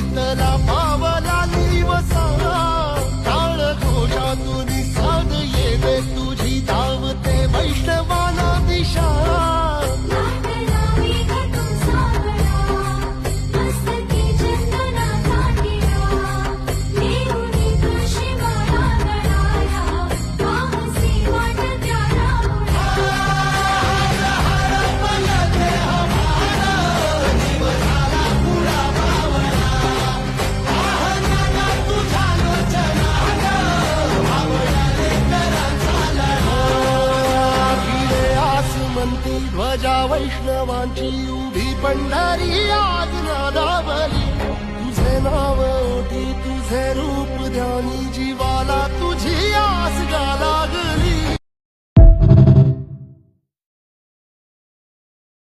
शेतला पावला निवसा टाळ घोषातून साध येते तुझी धावते वैष्णवाला दिशा ध्वजा वैष्णवांची उभी पंढरी आज नादावली तुझे नाव ओटी तुझे रूप ध्यानी जीवाला तुझी आस गाला